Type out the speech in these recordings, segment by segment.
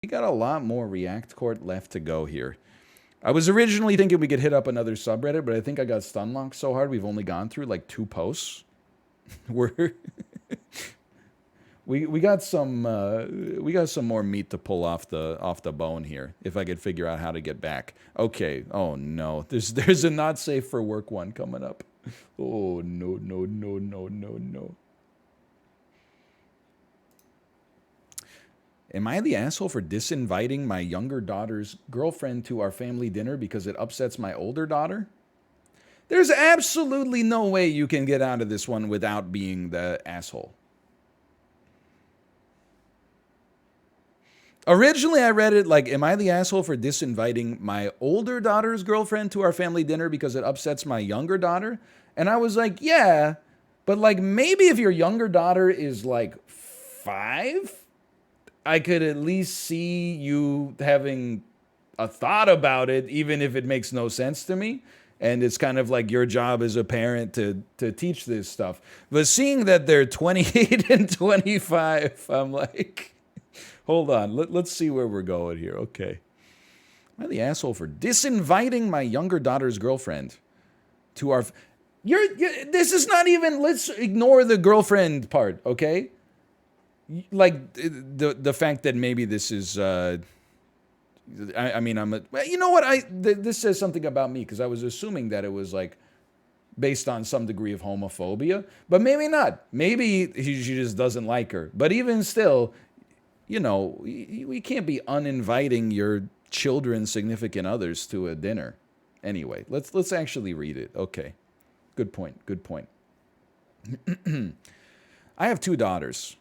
We got a lot more React Court left to go here. I was originally thinking we could hit up another subreddit, but I think I got stun locked so hard we've only gone through like 2 posts. We're we got some more meat to pull off the bone here. If I could figure out how to get back. Okay. Oh no, there's a not safe for work one coming up. Oh no no no no no no. Am I the asshole for disinviting my younger daughter's girlfriend to our family dinner because it upsets my older daughter? There's absolutely no way you can get out of this one without being the asshole. Originally, I read it like, am I the asshole for disinviting my older daughter's girlfriend to our family dinner because it upsets my younger daughter? And I was like, yeah, but like maybe if your younger daughter is like 5, I could at least see you having a thought about it, even if it makes no sense to me. And it's kind of like your job as a parent to teach this stuff. But seeing that they're 28 and 25, I'm like, hold on, let's see where we're going here. Okay. Am I the asshole for disinviting my younger daughter's girlfriend to our... this is not even... Let's ignore the girlfriend part, okay? Like, the fact that maybe this is... I mean, you know what? This says something about me, because I was assuming that it was, like, based on some degree of homophobia. But maybe not. Maybe she just doesn't like her. But even still, you know, we can't be uninviting your children's significant others to a dinner. Anyway, let's actually read it. Okay. Good point. Good point. I have 2 daughters.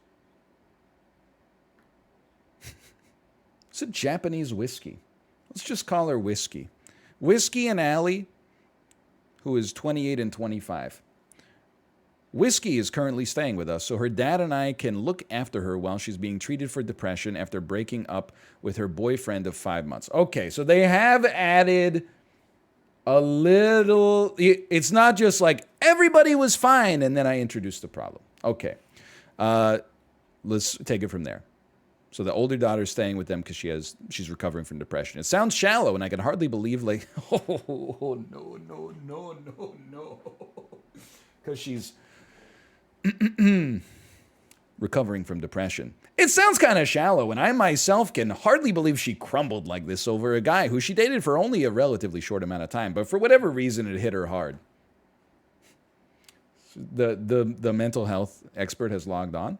It's a Japanese whiskey. Let's just call her Whiskey. Whiskey and Allie, who is 28 and 25. Whiskey is currently staying with us, so her dad and I can look after her while she's being treated for depression after breaking up with her boyfriend of 5 months. Okay, so they have added a little... It's not just like, everybody was fine, and then I introduced the problem. Okay. Let's take it from there. So the older daughter's staying with them because she's recovering from depression. It sounds shallow, and I can hardly believe, like, oh, no. Because she's recovering from depression. It sounds kind of shallow, and I myself can hardly believe she crumbled like this over a guy who she dated for only a relatively short amount of time, but for whatever reason, it hit her hard. The mental health expert has logged on.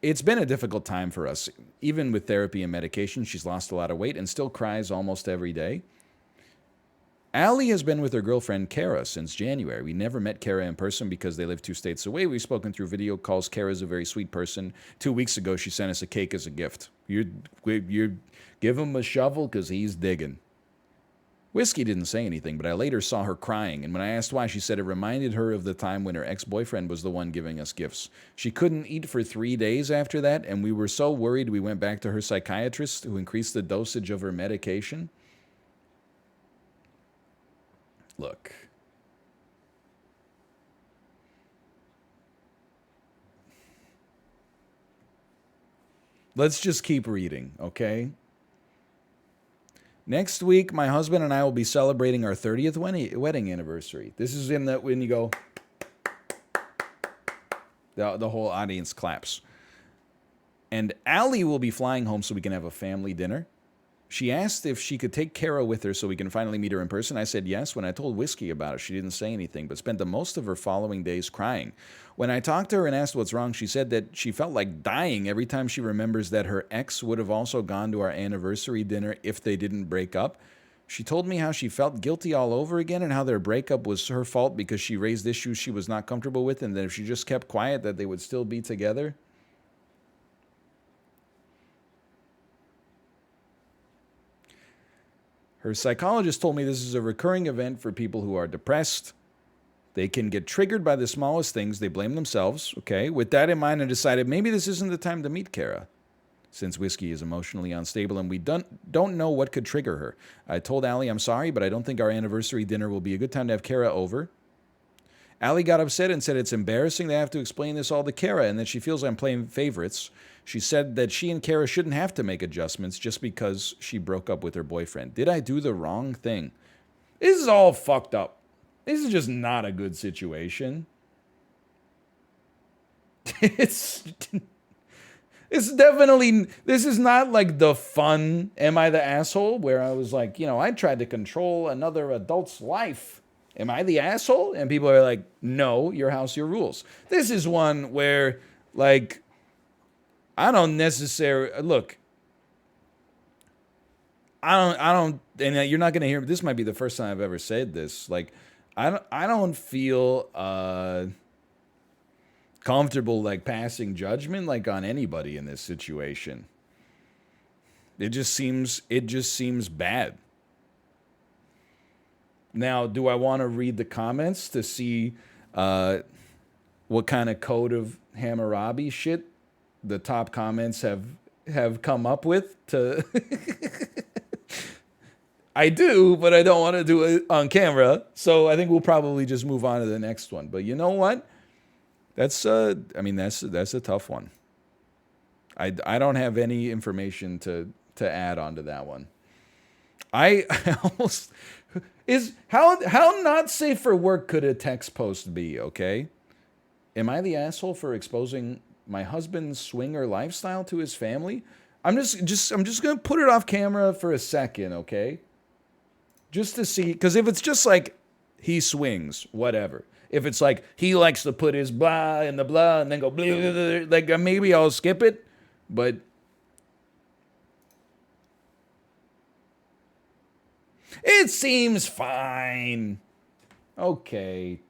It's been a difficult time for us. Even with therapy and medication, she's lost a lot of weight and still cries almost every day. Allie has been with her girlfriend, Kara, since January. We never met Kara in person because they live 2 states away. We've spoken through video calls. Kara's a very sweet person. 2 weeks ago, she sent us a cake as a gift. You give him a shovel because he's digging. Whiskey didn't say anything, but I later saw her crying, and when I asked why, she said it reminded her of the time when her ex-boyfriend was the one giving us gifts. She couldn't eat for 3 days after that, and we were so worried we went back to her psychiatrist, who increased the dosage of her medication. Look. Let's just keep reading, okay? Next week, my husband and I will be celebrating our 30th wedding anniversary. This is in when you go, the whole audience claps. And Allie will be flying home so we can have a family dinner. She asked if she could take Kara with her so we can finally meet her in person. I said yes. When I told Whiskey about it, she didn't say anything, but spent the most of her following days crying. When I talked to her and asked what's wrong, she said that she felt like dying every time she remembers that her ex would have also gone to our anniversary dinner if they didn't break up. She told me how she felt guilty all over again and how their breakup was her fault because she raised issues she was not comfortable with, and that if she just kept quiet, that they would still be together. Her psychologist told me this is a recurring event for people who are depressed. They can get triggered by the smallest things. They blame themselves. Okay, with that in mind, I decided maybe this isn't the time to meet Kara, since Whiskey is emotionally unstable and we don't know what could trigger her. I told Allie I'm sorry, but I don't think our anniversary dinner will be a good time to have Kara over. Allie got upset and said it's embarrassing to have to explain this all to Kara and that she feels I'm playing favorites. She said that she and Kara shouldn't have to make adjustments just because she broke up with her boyfriend. Did I do the wrong thing? This is all fucked up. This is just not a good situation. It's definitely, this is not like the fun Am I the Asshole, where I was like, I tried to control another adult's life. Am I the asshole? And people are like, no, your house, your rules. This is one where, like, I don't necessarily, look, I don't, and you're not going to hear, this might be the first time I've ever said this. Like, I don't feel, comfortable like passing judgment like on anybody in this situation. It just seems bad. Now, do I want to read the comments to see what kind of code of Hammurabi shit the top comments have come up with to I do, but I don't want to do it on camera. So I think we'll probably just move on to the next one. But you know what? That's I mean that's a tough one. I don't have any information to add on to that one. I almost is how not safe for work could a text post be, okay? Am I the asshole for exposing my husband's swinger lifestyle to his family? I'm just going to put it off camera for a second, okay? Just to see, cuz if it's just like he swings, whatever. If it's like he likes to put his blah in the blah and then go blah, blah, blah, like maybe I'll skip it, but it seems fine. Okay.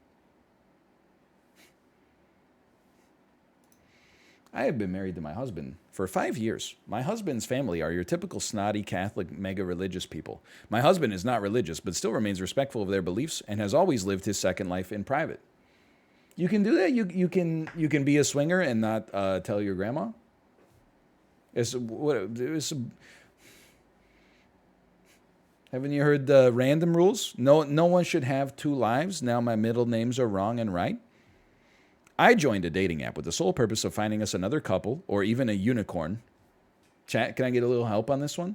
I have been married to my husband for 5 years. My husband's family are your typical snotty Catholic mega religious people. My husband is not religious, but still remains respectful of their beliefs and has always lived his second life in private. You can do that. You can be a swinger and not tell your grandma. Haven't you heard the random rules? No one should have two lives. Now my middle names are wrong and right. I joined a dating app with the sole purpose of finding us another couple or even a unicorn. Chat, can I get a little help on this one?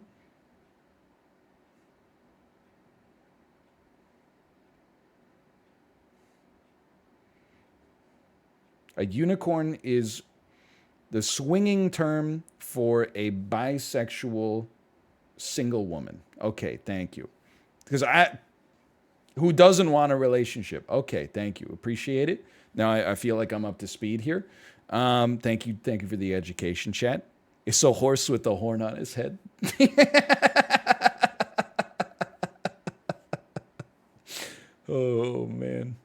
A unicorn is the swinging term for a bisexual single woman. Okay, thank you. Because who doesn't want a relationship? Okay, thank you. Appreciate it. Now I feel like I'm up to speed here. Thank you for the education, chat. It's so horse with the horn on his head. Oh man.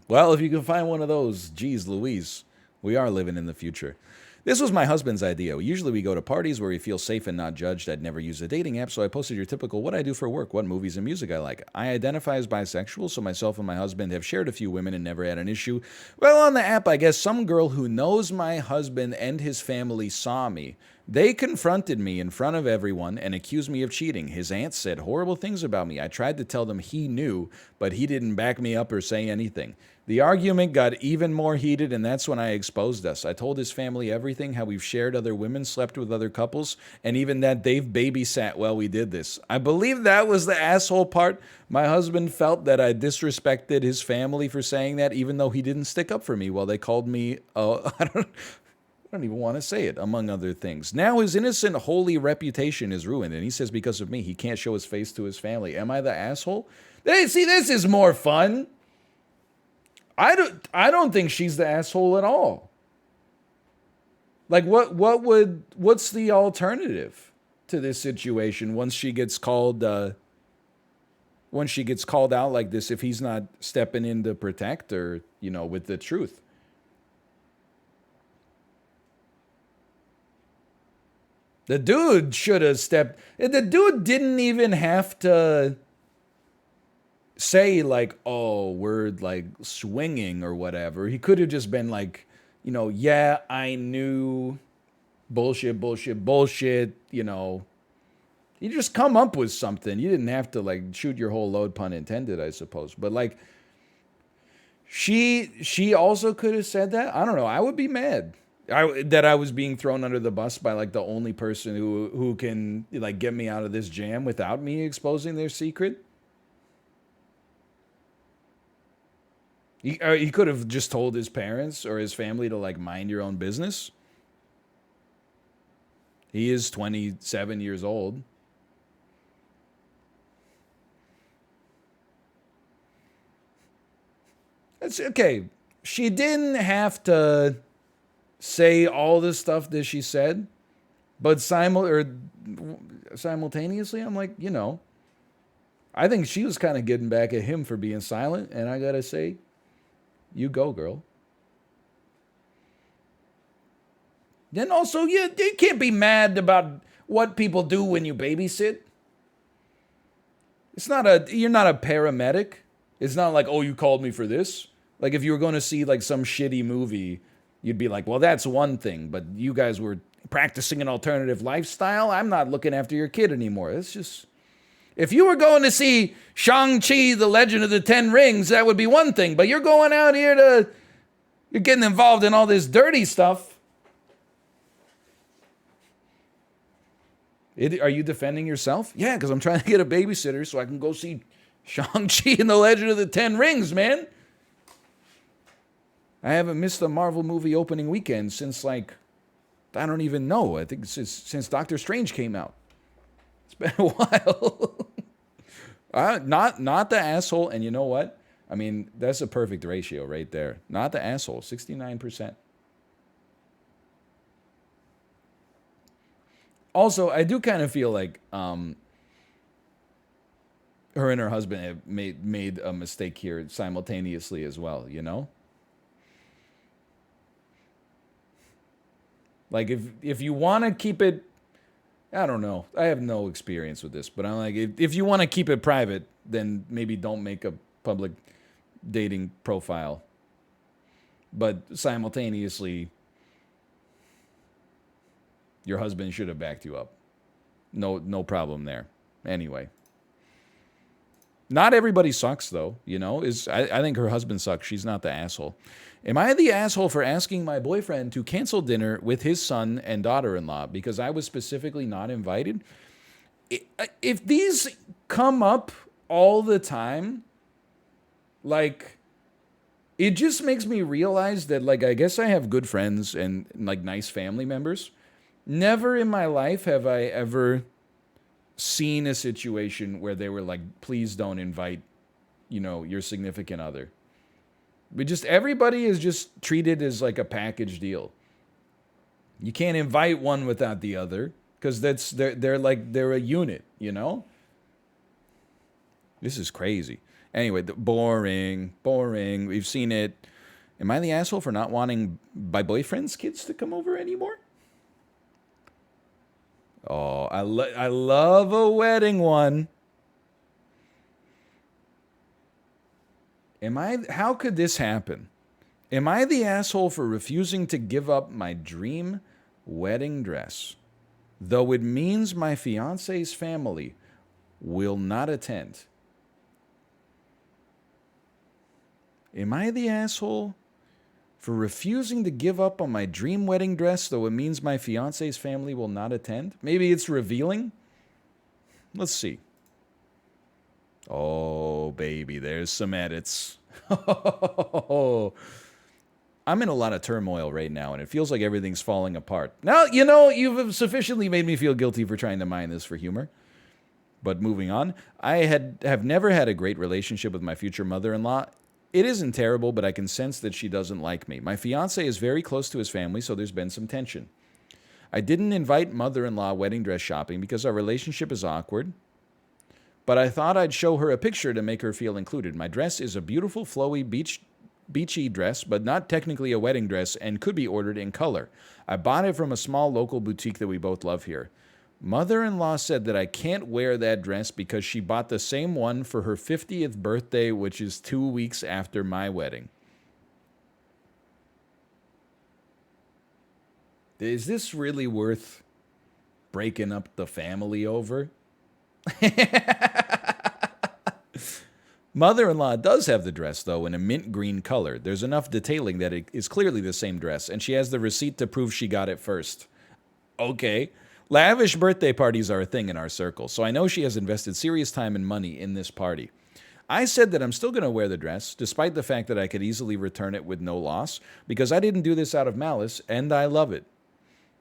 Well, if you can find one of those, geez Louise, we are living in the future. This was my husband's idea. Usually we go to parties where we feel safe and not judged. I'd never use a dating app, so I posted your typical what I do for work, what movies and music I like. I identify as bisexual, so myself and my husband have shared a few women and never had an issue. Well, on the app, I guess some girl who knows my husband and his family saw me. They confronted me in front of everyone and accused me of cheating. His aunt said horrible things about me. I tried to tell them he knew, but he didn't back me up or say anything. The argument got even more heated, and that's when I exposed us. I told his family everything, how we've shared other women, slept with other couples, and even that they've babysat while we did this. I believe that was the asshole part. My husband felt that I disrespected his family for saying that, even though he didn't stick up for me while they called me, I don't even want to say it, among other things. Now his innocent, holy reputation is ruined, and he says because of me, he can't show his face to his family. Am I the asshole? Hey, see, this is more fun. I don't think she's the asshole at all. Like, what's the alternative to this situation once she gets called out like this, if he's not stepping in to protect her, with the truth? The dude should have stepped. The dude didn't even have to say like, oh, we're like swinging or whatever. He could have just been like, yeah, I knew, bullshit. You just come up with something. You didn't have to like shoot your whole load, pun intended, I suppose. But like, she also could have said that. I don't know. I would be mad. That I was being thrown under the bus by like the only person who can like get me out of this jam without me exposing their secret. He could have just told his parents or his family to like mind your own business. He is 27 years old. That's okay. She didn't have to say all the stuff that she said, but simultaneously, I'm like, I think she was kind of getting back at him for being silent, and I gotta say, you go, girl. Then also, you can't be mad about what people do when you babysit. You're not a paramedic. It's not like, oh, you called me for this. Like if you were going to see like some shitty movie, you'd be like, well, that's one thing, but you guys were practicing an alternative lifestyle. I'm not looking after your kid anymore. It's just, if you were going to see Shang-Chi, The Legend of the Ten Rings, that would be one thing, but you're going out here you're getting involved in all this dirty stuff. Are you defending yourself? Yeah, because I'm trying to get a babysitter so I can go see Shang-Chi and The Legend of the Ten Rings, man. I haven't missed a Marvel movie opening weekend since, like, I don't even know. I think since Doctor Strange came out. It's been a while. Not the asshole. And you know what? I mean, that's a perfect ratio right there. Not the asshole, 69%. Also, I do kind of feel like her and her husband have made a mistake here simultaneously as well, Like if you want to keep it, I don't know. I have no experience with this, but I'm like, if you want to keep it private, then maybe don't make a public dating profile. But simultaneously, your husband should have backed you up. No problem there. Anyway. Not everybody sucks, though, I think her husband sucks. She's not the asshole. Am I the asshole for asking my boyfriend to cancel dinner with his son and daughter-in-law because I was specifically not invited? If these come up all the time, like, it just makes me realize that, like, I guess I have good friends and, like, nice family members. Never in my life have I ever seen a situation where they were like, please don't invite, your significant other. Everybody is just treated as like a package deal. You can't invite one without the other because they're a unit, This is crazy. Anyway, boring. We've seen it. Am I the asshole for not wanting my boyfriend's kids to come over anymore? Oh, I love a wedding one. How could this happen? Am I the asshole for refusing to give up my dream wedding dress, though it means my fiance's family will not attend? Am I the asshole for refusing to give up on my dream wedding dress, though it means my fiance's family will not attend? Maybe it's revealing. Let's see. Oh, baby, there's some edits. I'm in a lot of turmoil right now, and it feels like everything's falling apart. Now, you've sufficiently made me feel guilty for trying to mine this for humor. But moving on, I have never had a great relationship with my future mother-in-law. It isn't terrible, but I can sense that she doesn't like me. My fiancé is very close to his family, so there's been some tension. I didn't invite mother-in-law wedding dress shopping because our relationship is awkward, but I thought I'd show her a picture to make her feel included. My dress is a beautiful, flowy, beachy dress, but not technically a wedding dress and could be ordered in color. I bought it from a small local boutique that we both love here. Mother-in-law said that I can't wear that dress because she bought the same one for her 50th birthday, which is 2 weeks after my wedding. Is this really worth breaking up the family over? Mother-in-law does have the dress, though, in a mint green color. There's enough detailing that it is clearly the same dress, and she has the receipt to prove she got it first. Okay. Lavish birthday parties are a thing in our circle, so I know she has invested serious time and money in this party. I said that I'm still going to wear the dress, despite the fact that I could easily return it with no loss, because I didn't do this out of malice, and I love it.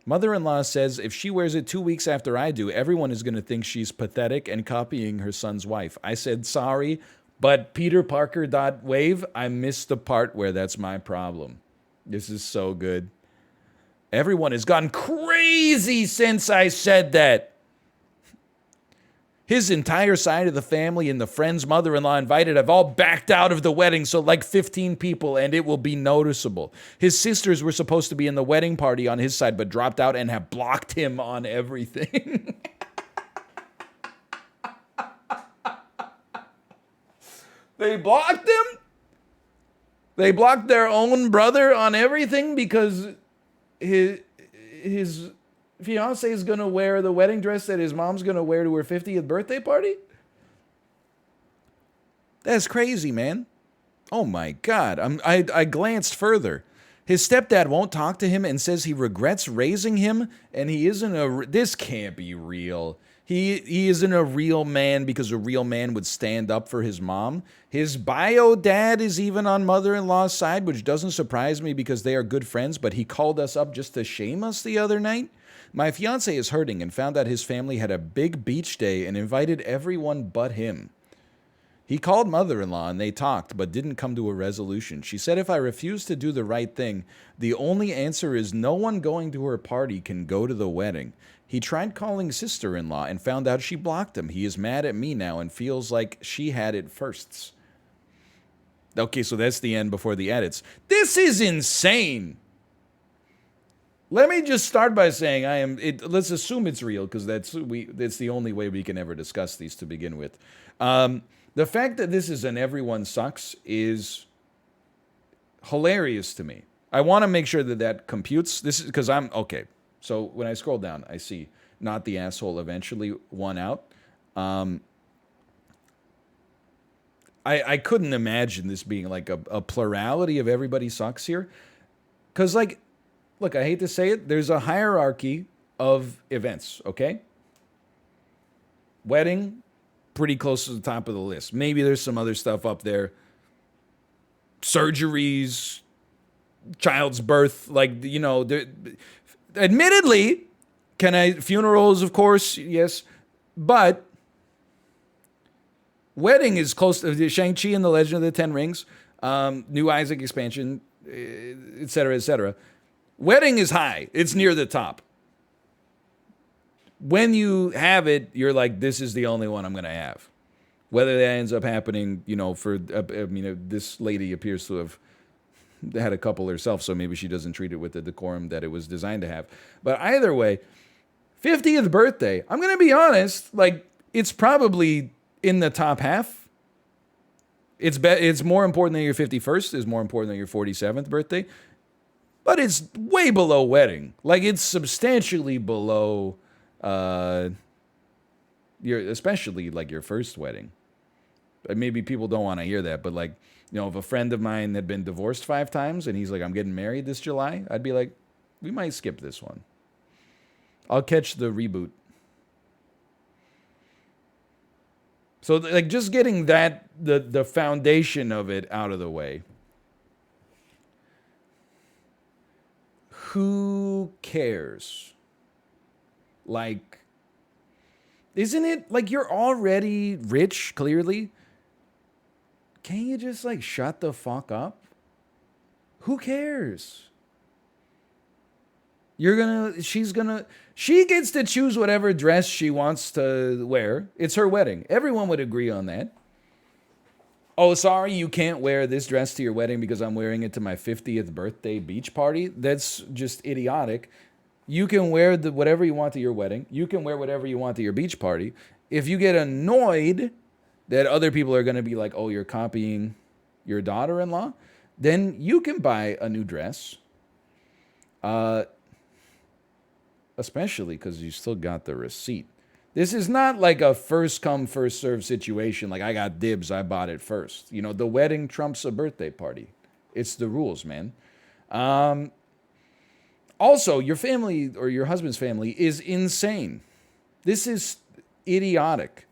Mother-in-law says if she wears it 2 weeks after I do, everyone is going to think she's pathetic and copying her son's wife. I said, sorry, but Peter Parker.wave, I missed the part where that's my problem. This is so good. Everyone has gone crazy since I said that. His entire side of the family and the friends mother-in-law invited have all backed out of the wedding, so like 15 people, and it will be noticeable. His sisters were supposed to be in the wedding party on his side, but dropped out and have blocked him on everything. They blocked him? They blocked their own brother on everything because his fiance is going to wear the wedding dress that his mom's going to wear to her 50th birthday party? That's crazy, man. Oh my God. I glanced further. His stepdad won't talk to him and says he regrets raising him, and he isn't this can't be real. He isn't a real man because a real man would stand up for his mom. His bio dad is even on mother-in-law's side, which doesn't surprise me because they are good friends, but he called us up just to shame us the other night. My fiance is hurting and found out his family had a big beach day and invited everyone but him. He called mother-in-law and they talked, but didn't come to a resolution. She said if I refuse to do the right thing, the only answer is no one going to her party can go to the wedding. He tried calling sister-in-law and found out she blocked him. He is mad at me now and feels like she had it first. Okay, so that's the end before the edits. This is insane. Let me just start by saying let's assume it's real because that's the only way we can ever discuss these to begin with. The fact that this is an everyone sucks is hilarious to me. I want to make sure that computes. This is because okay. So when I scroll down, I see not the asshole eventually won out. I couldn't imagine this being like a plurality of everybody sucks here. Because like, look, I hate to say it, there's a hierarchy of events, okay? Wedding, pretty close to the top of the list. Maybe there's some other stuff up there. Surgeries, child's birth, like, you know, admittedly, funerals, of course, yes, but wedding is close to Shang-Chi and the Legend of the Ten Rings, New Isaac expansion, etc., etc. Wedding is high. It's near the top. When you have it, you're like, this is the only one I'm going to have. Whether that ends up happening, you know, this lady appears to have had a couple herself, so maybe she doesn't treat it with the decorum that it was designed to have. But either way, 50th birthday, I'm going to be honest, like, it's probably in the top half. It's more important than your 51st, it's more important than your 47th birthday. But it's way below wedding. Like, it's substantially below especially like your first wedding. Maybe people don't want to hear that, but like, you know, if a friend of mine had been divorced 5 times and he's like, I'm getting married this July, I'd be like, we might skip this one. I'll catch the reboot. So like just getting that, the foundation of it out of the way. Who cares? Like, isn't it like you're already rich, clearly? Can't you just like shut the fuck up? Who cares? She gets to choose whatever dress she wants to wear. It's her wedding. Everyone would agree on that. Oh, sorry, you can't wear this dress to your wedding because I'm wearing it to my 50th birthday beach party. That's just idiotic. You can wear whatever you want to your wedding. You can wear whatever you want to your beach party. If you get annoyed that other people are going to be like, oh, you're copying your daughter-in-law, then you can buy a new dress. Especially because you still got the receipt. This is not like a first come, first serve situation. Like, I got dibs, I bought it first. You know, the wedding trumps a birthday party. It's the rules, man. Also, your family or your husband's family is insane. This is idiotic.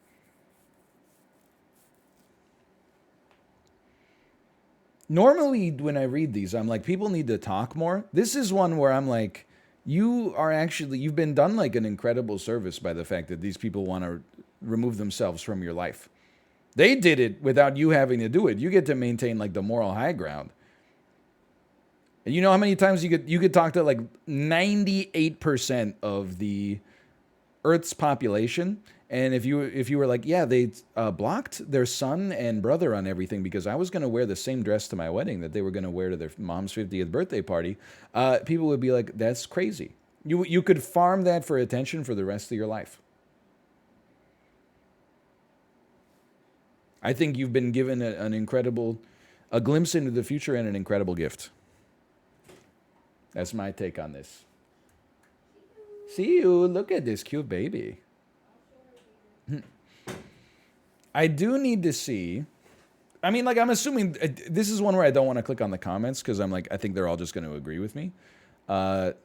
Normally, when I read these, I'm like, people need to talk more. This is one where I'm like, you've been done like an incredible service by the fact that these people want to remove themselves from your life. They did it without you having to do it. You get to maintain like the moral high ground. And you know how many times you could talk to like 98% of the Earth's population, and if you were like, yeah, they blocked their son and brother on everything because I was going to wear the same dress to my wedding that they were going to wear to their mom's 50th birthday party, people would be like, that's crazy. You could farm that for attention for the rest of your life. I think you've been given a glimpse into the future and an incredible gift. That's my take on this. See you. Look at this cute baby. I do need to see. I mean, like, I'm assuming this is one where I don't want to click on the comments because I'm like, I think they're all just going to agree with me. But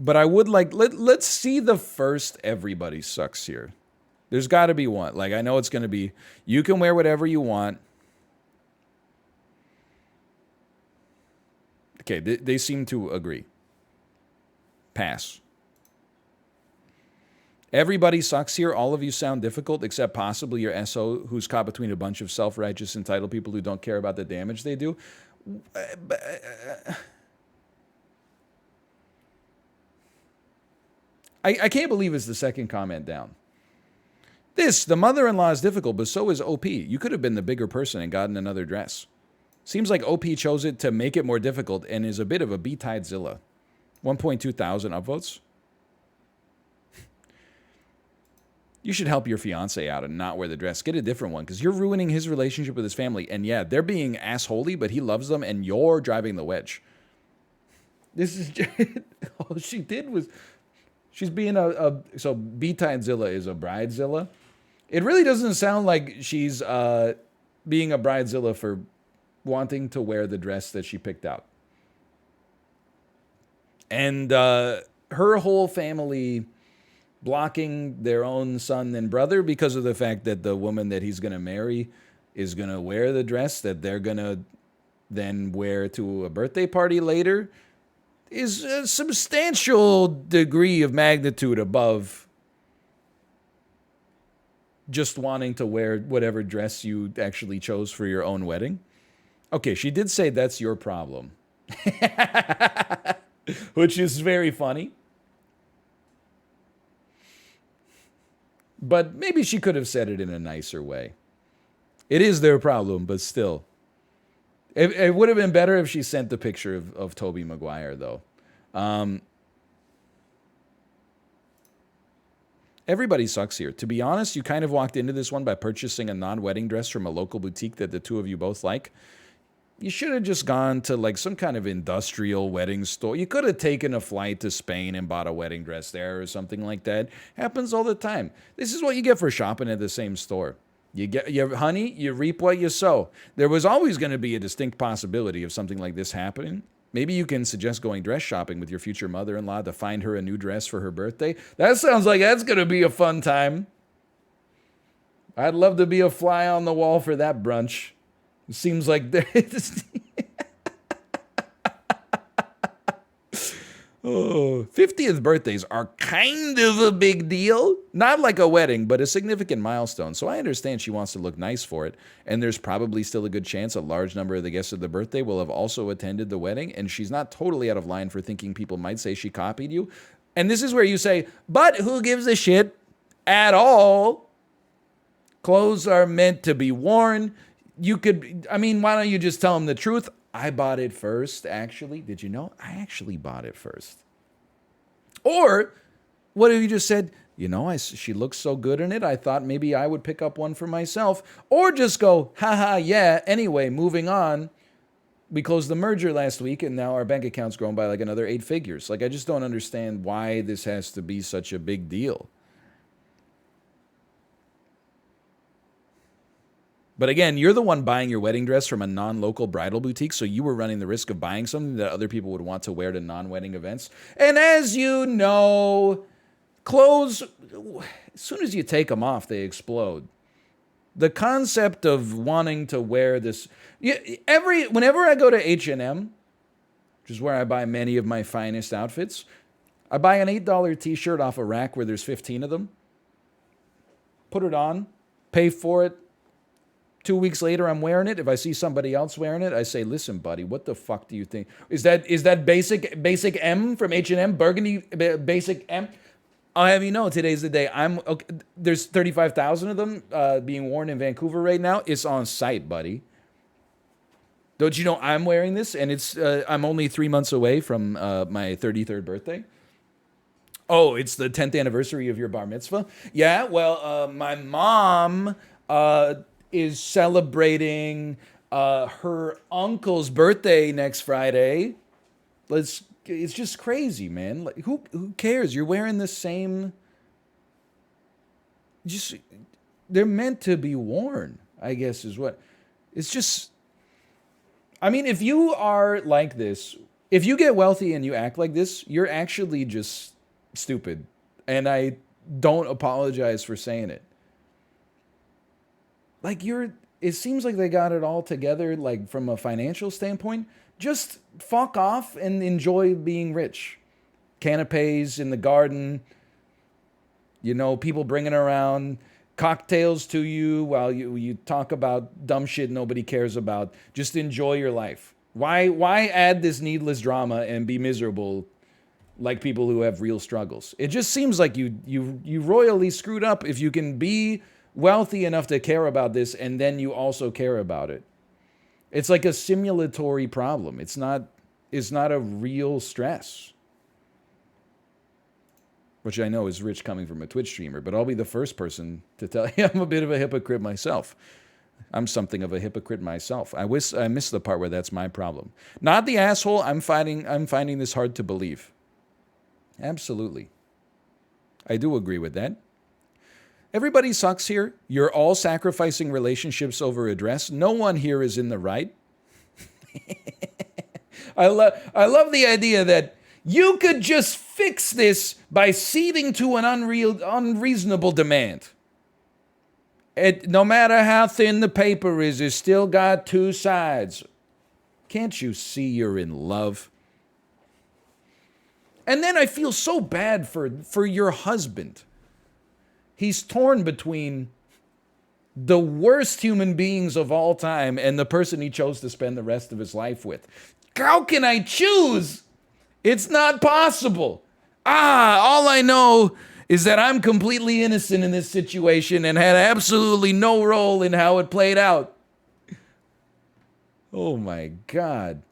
I would like, let's see the first everybody sucks here. There's got to be one. Like, I know it's going to be, you can wear whatever you want. Okay, they seem to agree. Pass. Everybody sucks here. All of you sound difficult, except possibly your SO, who's caught between a bunch of self-righteous, entitled people who don't care about the damage they do. I can't believe it's the second comment down. The mother-in-law is difficult, but so is OP. You could have been the bigger person and gotten another dress. Seems like OP chose it to make it more difficult and is a bit of a Bridezilla. 1.2 thousand upvotes. You should help your fiance out and not wear the dress. Get a different one because you're ruining his relationship with his family. And yeah, they're being assholey, but he loves them and you're driving the wedge. This is all she did was she's being so Bridezilla is a Bridezilla. It really doesn't sound like she's being a Bridezilla for wanting to wear the dress that she picked out. And her whole family blocking their own son and brother because of the fact that the woman that he's going to marry is going to wear the dress that they're going to then wear to a birthday party later is a substantial degree of magnitude above just wanting to wear whatever dress you actually chose for your own wedding. Okay, she did say that's your problem, which is very funny. But maybe she could have said it in a nicer way. It is their problem, but still. It would have been better if she sent the picture of Tobey Maguire, though. Everybody sucks here. To be honest, you kind of walked into this one by purchasing a non-wedding dress from a local boutique that the two of you both like. You should have just gone to like some kind of industrial wedding store. You could have taken a flight to Spain and bought a wedding dress there or something like that. Happens all the time. This is what you get for shopping at the same store. Honey, you reap what you sow. There was always going to be a distinct possibility of something like this happening. Maybe you can suggest going dress shopping with your future mother-in-law to find her a new dress for her birthday. That sounds like that's going to be a fun time. I'd love to be a fly on the wall for that brunch. It seems like there's... 50th birthdays are kind of a big deal. Not like a wedding, but a significant milestone. So I understand she wants to look nice for it. And there's probably still a good chance a large number of the guests of the birthday will have also attended the wedding. And she's not totally out of line for thinking people might say she copied you. And this is where you say, but who gives a shit at all? Clothes are meant to be worn. You could, I mean, why don't you just tell them the truth? I bought it first, actually. Did you know? I actually bought it first. Or, what if you just said, you know, she looks so good in it, I thought maybe I would pick up one for myself. Or just go, haha, yeah, anyway, moving on. We closed the merger last week, and now our bank account's grown by like another 8 figures. Like, I just don't understand why this has to be such a big deal. But again, you're the one buying your wedding dress from a non-local bridal boutique, so you were running the risk of buying something that other people would want to wear to non-wedding events. And as you know, clothes, as soon as you take them off, they explode. The concept of wanting to wear this, whenever I go to H&M, which is where I buy many of my finest outfits, I buy an $8 t-shirt off a rack where there's 15 of them, put it on, pay for it. 2 weeks later, I'm wearing it. If I see somebody else wearing it, I say, "Listen, buddy, what the fuck do you think? Is that basic M from H&M, burgundy basic M?" I'll have you know, today's the day. Okay, there's 35,000 of them being worn in Vancouver right now. It's on site, buddy. Don't you know I'm wearing this? And it's I'm only 3 months away from my 33rd birthday. Oh, it's the 10th anniversary of your bar mitzvah? Yeah, well, my mom is celebrating her uncle's birthday next Friday. It's just crazy, man. Like, who cares? You're wearing the same. They're meant to be worn, I guess, is what. It's just. I mean, if you are like this, if you get wealthy and you act like this, you're actually just stupid. And I don't apologize for saying it. Like, it seems like they got it all together, like, from a financial standpoint. Just fuck off and enjoy being rich. Canapes in the garden. You know, people bringing around cocktails to you while you talk about dumb shit nobody cares about. Just enjoy your life. Why add this needless drama and be miserable like people who have real struggles? It just seems like you royally screwed up if you can be wealthy enough to care about this and then you also care about it. It's like a simulatory problem. It's not a real stress. Which I know is rich coming from a Twitch streamer, but I'll be the first person to tell you I'm a bit of a hypocrite myself. I'm something of a hypocrite myself. I missed the part where that's my problem. Not the asshole. I'm finding this hard to believe. Absolutely. I do agree with that. Everybody sucks here. You're all sacrificing relationships over a dress. No one here is in the right. I love the idea that you could just fix this by ceding to an unreasonable demand. No matter how thin the paper is, it's still got two sides. Can't you see you're in love? And then I feel so bad for your husband. He's torn between the worst human beings of all time and the person he chose to spend the rest of his life with. How can I choose? It's not possible. All I know is that I'm completely innocent in this situation and had absolutely no role in how it played out. Oh my God.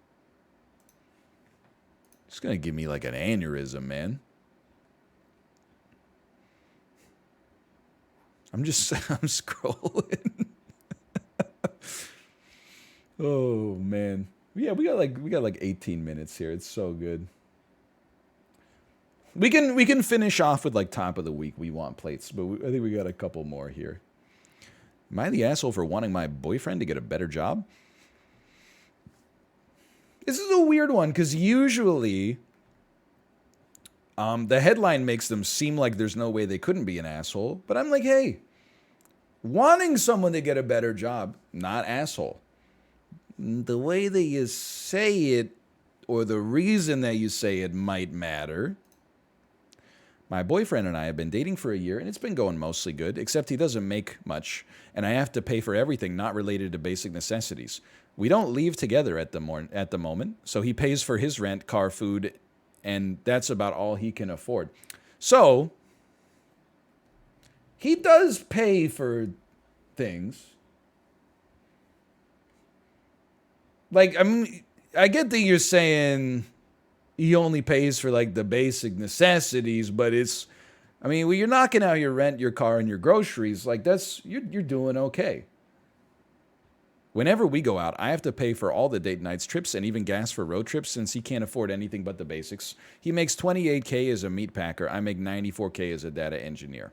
It's going to give me like an aneurysm, man. I'm scrolling. Oh man. Yeah, we got like 18 minutes here. It's so good. We can finish off with like top of the week we want plates, but I think we got a couple more here. Am I the asshole for wanting my boyfriend to get a better job? This is a weird one because usually the headline makes them seem like there's no way they couldn't be an asshole, but I'm like, hey, wanting someone to get a better job, not asshole. The way that you say it or the reason that you say it might matter. My boyfriend and I have been dating for a year, and it's been going mostly good, except he doesn't make much, and I have to pay for everything not related to basic necessities. We don't live together at the moment, so he pays for his rent, car, food, and that's about all he can afford. So, he does pay for things. Like, I mean, I get that you're saying he only pays for like the basic necessities, but I mean, when you're knocking out your rent, your car, and your groceries, like you're doing okay. Whenever we go out, I have to pay for all the date nights, trips, and even gas for road trips since he can't afford anything but the basics. He makes $28K as a meat packer. I make $94K as a data engineer.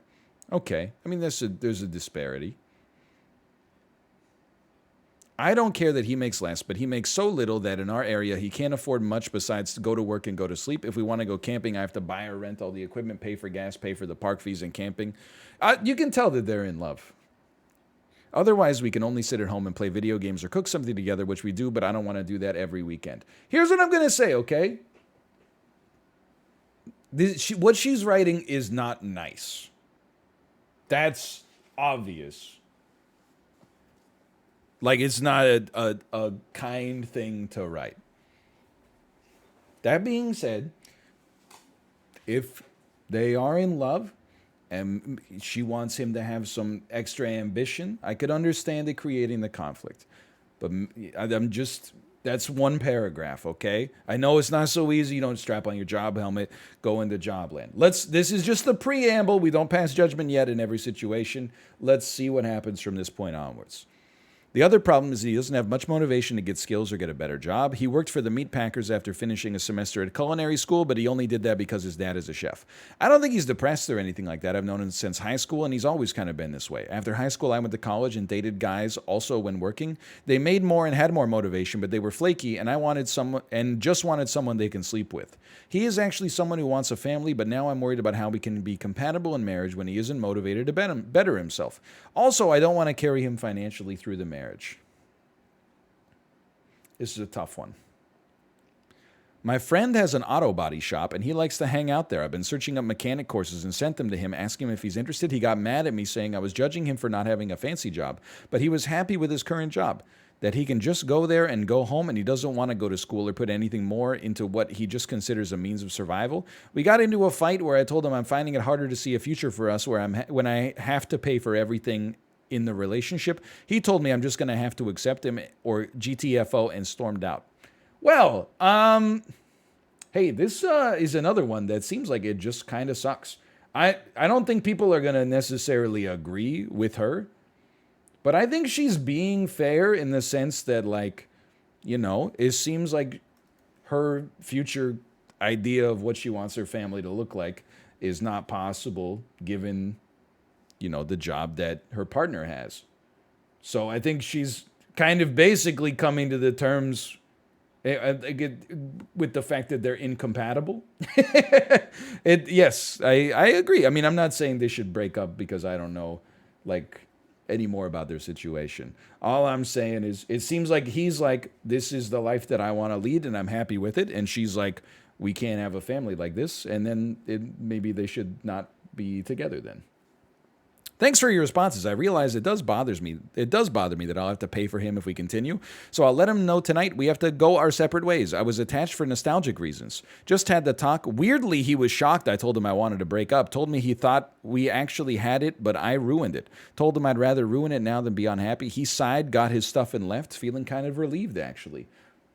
Okay. I mean, there's a disparity. I don't care that he makes less, but he makes so little that in our area he can't afford much besides to go to work and go to sleep. If we want to go camping, I have to buy or rent all the equipment, pay for gas, pay for the park fees and camping. You can tell that they're in love. Otherwise, we can only sit at home and play video games or cook something together, which we do, but I don't want to do that every weekend. Here's what I'm going to say, okay? What she's writing is not nice. That's obvious. Like, it's not a kind thing to write. That being said, if they are in love and she wants him to have some extra ambition, I could understand it creating the conflict. But that's one paragraph, okay? I know it's not so easy. You don't strap on your job helmet, go into Jobland. This is just the preamble. We don't pass judgment yet in every situation. Let's see what happens from this point onwards. The other problem is he doesn't have much motivation to get skills or get a better job. He worked for the meat packers after finishing a semester at culinary school, but he only did that because his dad is a chef. I don't think he's depressed or anything like that. I've known him since high school, and he's always kind of been this way. After high school, I went to college and dated guys also when working. They made more and had more motivation, but they were flaky, and just wanted someone they can sleep with. He is actually someone who wants a family, but now I'm worried about how we can be compatible in marriage when he isn't motivated to better himself. Also, I don't want to carry him financially through the marriage. This is a tough one. My friend has an auto body shop and he likes to hang out there. I've been searching up mechanic courses and sent them to him, asking him if he's interested. He got mad at me saying I was judging him for not having a fancy job, but he was happy with his current job, that he can just go there and go home and he doesn't want to go to school or put anything more into what he just considers a means of survival. We got into a fight where I told him I'm finding it harder to see a future for us when I have to pay for everything in the relationship. He told me I'm just going to have to accept him or GTFO and stormed out. Well, hey, this is another one that seems like it just kind of sucks. I don't think people are going to necessarily agree with her, but I think she's being fair in the sense that, like, you know, it seems like her future idea of what she wants her family to look like is not possible given, you know, the job that her partner has. So I think she's kind of basically coming to the terms with the fact that they're incompatible. Yes, I agree. I mean, I'm not saying they should break up because I don't know, like, any more about their situation. All I'm saying is it seems like he's like, this is the life that I want to lead and I'm happy with it. And she's like, we can't have a family like this. And then maybe they should not be together then. Thanks for your responses. I realize it does bother me that I'll have to pay for him if we continue. So I'll let him know tonight we have to go our separate ways. I was attached for nostalgic reasons. Just had the talk. Weirdly, he was shocked I told him I wanted to break up. Told me he thought we actually had it, but I ruined it. Told him I'd rather ruin it now than be unhappy. He sighed, got his stuff, and left, feeling kind of relieved, actually.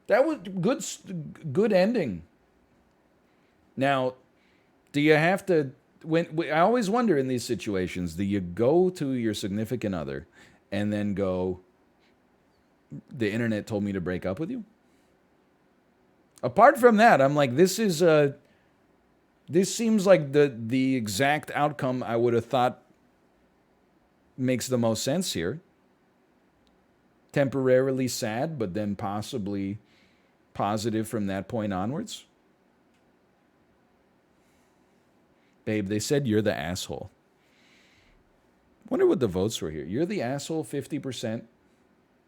That was good ending. Now, do you have to... I always wonder in these situations, do you go to your significant other and then go, the internet told me to break up with you? Apart from that, I'm like, this seems like the exact outcome I would have thought makes the most sense here. Temporarily sad, but then possibly positive from that point onwards. Babe, they said you're the asshole. Wonder what the votes were here. You're the asshole 50%,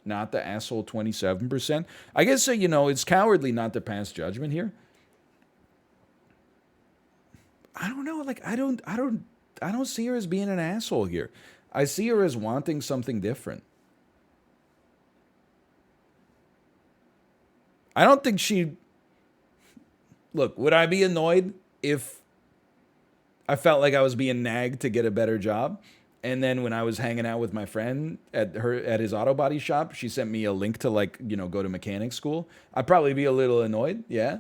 not the asshole 27%. I guess, you know, it's cowardly not to pass judgment here. I don't know. Like, I don't see her as being an asshole here. I see her as wanting something different. I don't think she... Look, would I be annoyed if I felt like I was being nagged to get a better job? And then when I was hanging out with my friend at his auto body shop, she sent me a link to, like, you know, go to mechanic school. I'd probably be a little annoyed. Yeah.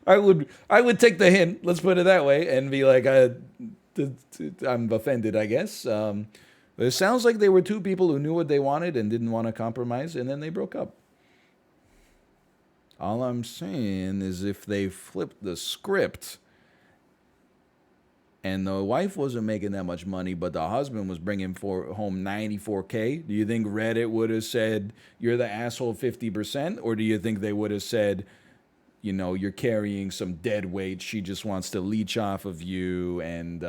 I would take the hint, let's put it that way, and be like, I'm offended, I guess. But it sounds like they were two people who knew what they wanted and didn't want to compromise, and then they broke up. All I'm saying is if they flipped the script and the wife wasn't making that much money, but the husband was bringing home 94K, do you think Reddit would have said, you're the asshole 50%? Or do you think they would have said, you know, you're carrying some dead weight, she just wants to leech off of you, and,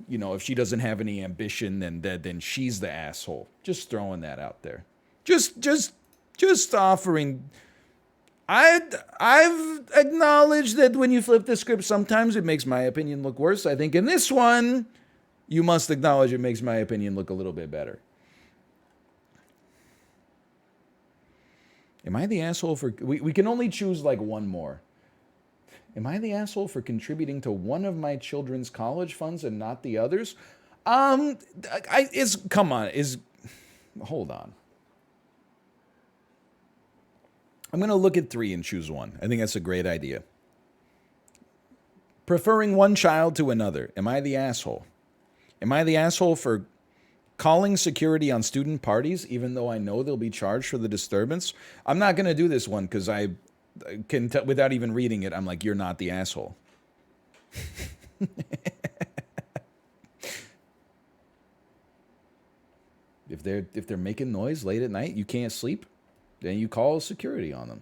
you know, if she doesn't have any ambition, then she's the asshole. Just throwing that out there. Just offering. I've acknowledged that when you flip the script, sometimes it makes my opinion look worse. I think in this one, you must acknowledge it makes my opinion look a little bit better. Am I the asshole for... We can only choose like one more. Am I the asshole for contributing to one of my children's college funds and not the others? Come on, hold on. I'm going to look at 3 and choose one. I think that's a great idea. Preferring one child to another. Am I the asshole? Am I the asshole for calling security on student parties, even though I know they'll be charged for the disturbance? I'm not going to do this one because I can tell without even reading it. I'm like, you're not the asshole. If they're making noise late at night, you can't sleep, then you call security on them.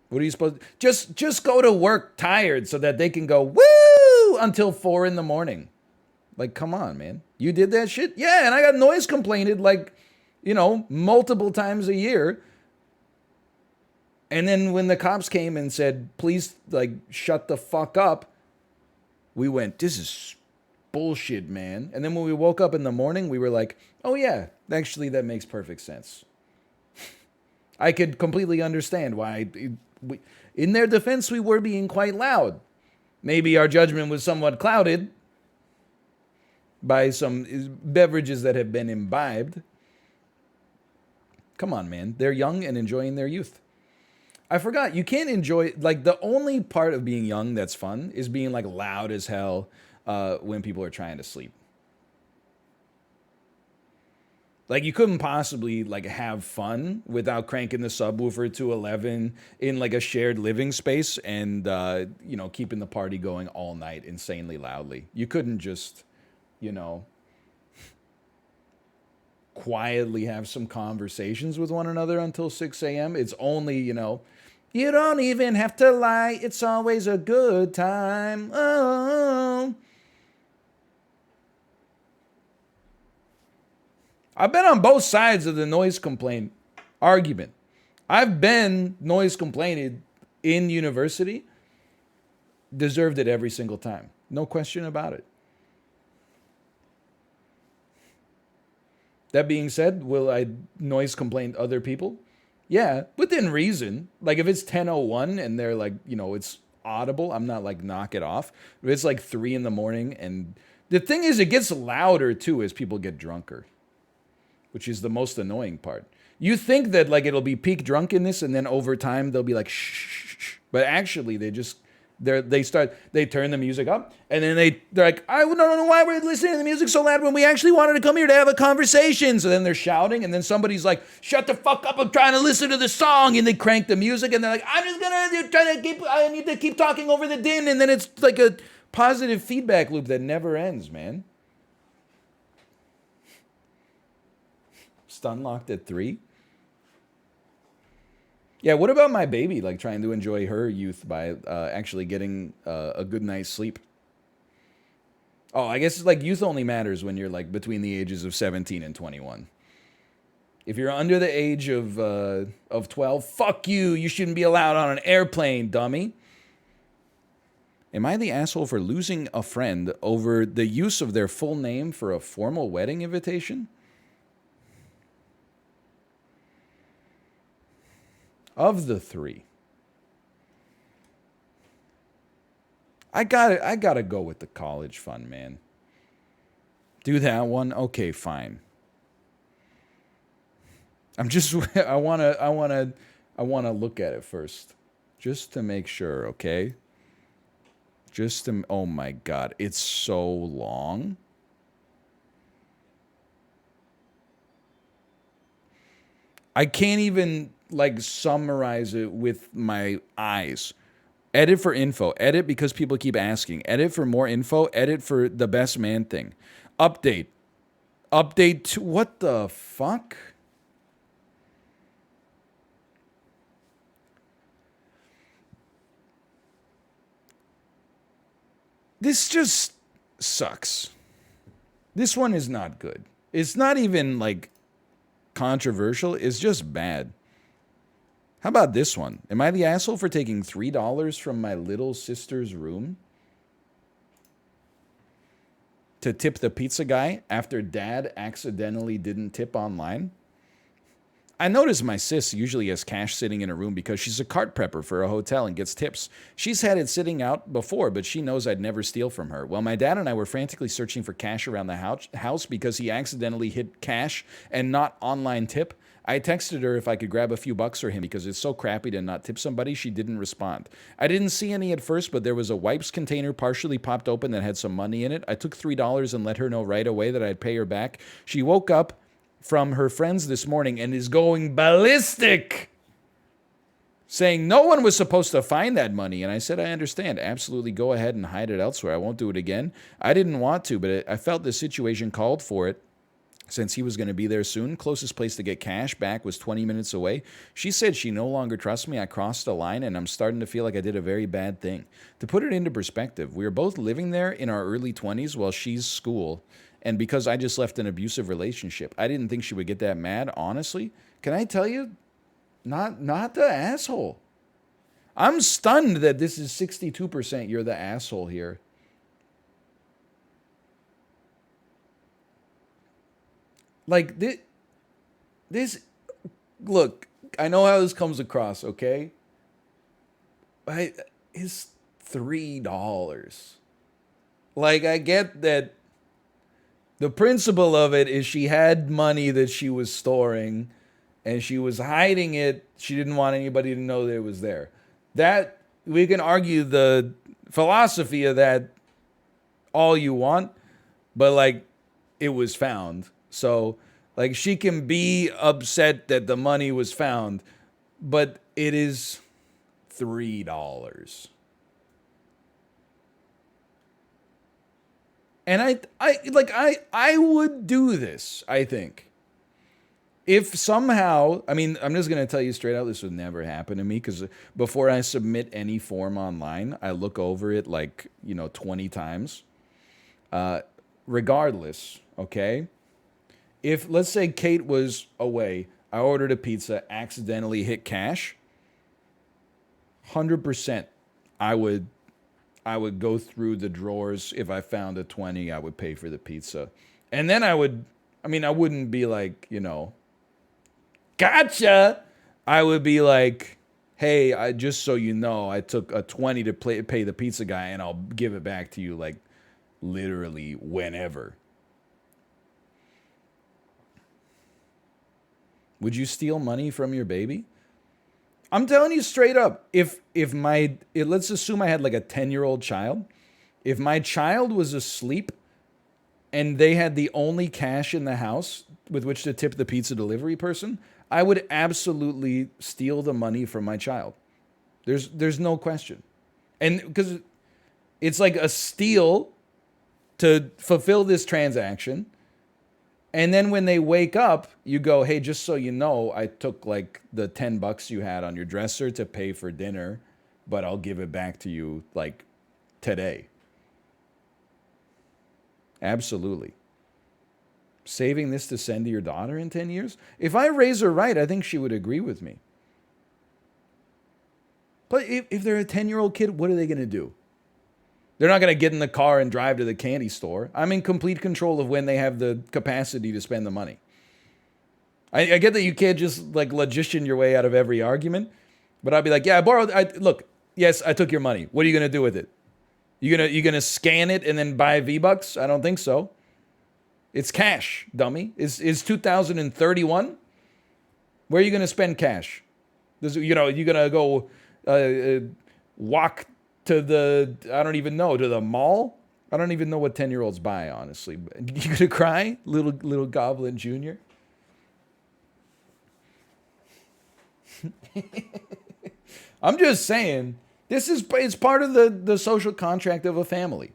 What are you supposed to... Just go to work tired so that they can go woo until 4 in the morning. Like, come on, man. You did that shit? Yeah, and I got noise complained like, you know, multiple times a year. And then when the cops came and said, please, like, shut the fuck up, we went, this is bullshit, man. And then when we woke up in the morning, we were like, oh yeah, actually that makes perfect sense. I could completely understand why. In their defense, we were being quite loud. Maybe our judgment was somewhat clouded by some beverages that have been imbibed. Come on, man. They're young and enjoying their youth. I forgot, you can't enjoy... Like, the only part of being young that's fun is being, like, loud as hell when people are trying to sleep. Like, you couldn't possibly, like, have fun without cranking the subwoofer to 11 in, like, a shared living space and, you know, keeping the party going all night insanely loudly. You couldn't just, you know, quietly have some conversations with one another until 6 a.m. It's only, you know, you don't even have to lie. It's always a good time. Oh. I've been on both sides of the noise complaint argument. I've been noise complained in university. Deserved it every single time. No question about it. That being said, will I noise complain other people? Yeah, within reason. Like if it's 10:01 and they're like, you know, it's audible, I'm not like knock it off. If it's like 3 in the morning and the thing is it gets louder too as people get drunker, which is the most annoying part. You think that like it'll be peak drunkenness and then over time they'll be like shh, shh, shh. But actually they turn the music up and then they're like, I don't know why we're listening to the music so loud when we actually wanted to come here to have a conversation. So then they're shouting and then somebody's like, shut the fuck up, I'm trying to listen to the song. And they crank the music and they're like, I need to keep talking over the din. And then it's like a positive feedback loop that never ends, man. Stun locked at 3. Yeah, what about my baby, like trying to enjoy her youth by actually getting a good night's sleep? Oh, I guess like youth only matters when you're like between the ages of 17 and 21. If you're under the age of 12, fuck you. You shouldn't be allowed on an airplane, dummy. Am I the asshole for losing a friend over the use of their full name for a formal wedding invitation? Of the 3, I gotta go with the college fund, man. Do that one? Okay, fine. I wanna look at it first, just to make sure, okay? Oh my God, it's so long. I can't even like summarize it with my eyes. Edit for info. Edit because people keep asking. Edit for more info. Edit for the best man thing. Update. Update to what the fuck? This just sucks. This one is not good. It's not even like controversial. It's just bad. How about this one? Am I the asshole for taking $3 from my little sister's room to tip the pizza guy after dad accidentally didn't tip online? I notice my sis usually has cash sitting in her room because she's a cart prepper for a hotel and gets tips. She's had it sitting out before, but she knows I'd never steal from her. Well, my dad and I were frantically searching for cash around the house because he accidentally hit cash and not online tip. I texted her if I could grab a few bucks for him because it's so crappy to not tip somebody. She didn't respond. I didn't see any at first, but there was a wipes container partially popped open that had some money in it. I took $3 and let her know right away that I'd pay her back. She woke up from her friends this morning and is going ballistic, saying no one was supposed to find that money. And I said, I understand. Absolutely, go ahead and hide it elsewhere. I won't do it again. I didn't want to, but I felt the situation called for it since he was going to be there soon. Closest place to get cash back was 20 minutes away. She said she no longer trusts me. I crossed the line, and I'm starting to feel like I did a very bad thing. To put it into perspective, we were both living there in our early 20s while she's school. And because I just left an abusive relationship, I didn't think she would get that mad, honestly. Can I tell you? Not the asshole. I'm stunned that this is 62% you're the asshole here. Like, this, look, I know how this comes across, okay? It's $3. Like, I get that the principle of it is she had money that she was storing and she was hiding it. She didn't want anybody to know that it was there. That, we can argue the philosophy of that all you want, but like, it was found. So, like, she can be upset that the money was found, but it is $3. And I would do this, I think. If somehow, I mean, I'm just going to tell you straight out, this would never happen to me because before I submit any form online, I look over it like, 20 times. Regardless, okay? If, let's say Kate was away, I ordered a pizza, accidentally hit cash, 100% I would go through the drawers. If I found a 20, I would pay for the pizza. And then I wouldn't be like, gotcha. I would be like, hey, just so you know, I took a 20 to pay the pizza guy and I'll give it back to you like literally whenever. Would you steal money from your baby? I'm telling you straight up, let's assume I had like a 10-year-old child. If my child was asleep and they had the only cash in the house with which to tip the pizza delivery person, I would absolutely steal the money from my child. There's no question. And because it's like a steal to fulfill this transaction. And then when they wake up, you go, hey, just so you know, I took like the $10 you had on your dresser to pay for dinner, but I'll give it back to you like today. Absolutely. Saving this to send to your daughter in 10 years? If I raise her right, I think she would agree with me. But if they're a 10-year-old kid, what are they going to do? They're not going to get in the car and drive to the candy store. I'm in complete control of when they have the capacity to spend the money. I get that you can't just like logician your way out of every argument, but I'd be like, yeah, look, yes, I took your money. What are you going to do with it? You gonna scan it and then buy V-Bucks? I don't think so. It's cash, dummy. Is 2031? Where are you going to spend cash? You going to go walk to I don't even know, to the mall? I don't even know what 10-year-olds buy, honestly. You going to cry, little Goblin Jr.? I'm just saying, It's part of the social contract of a family.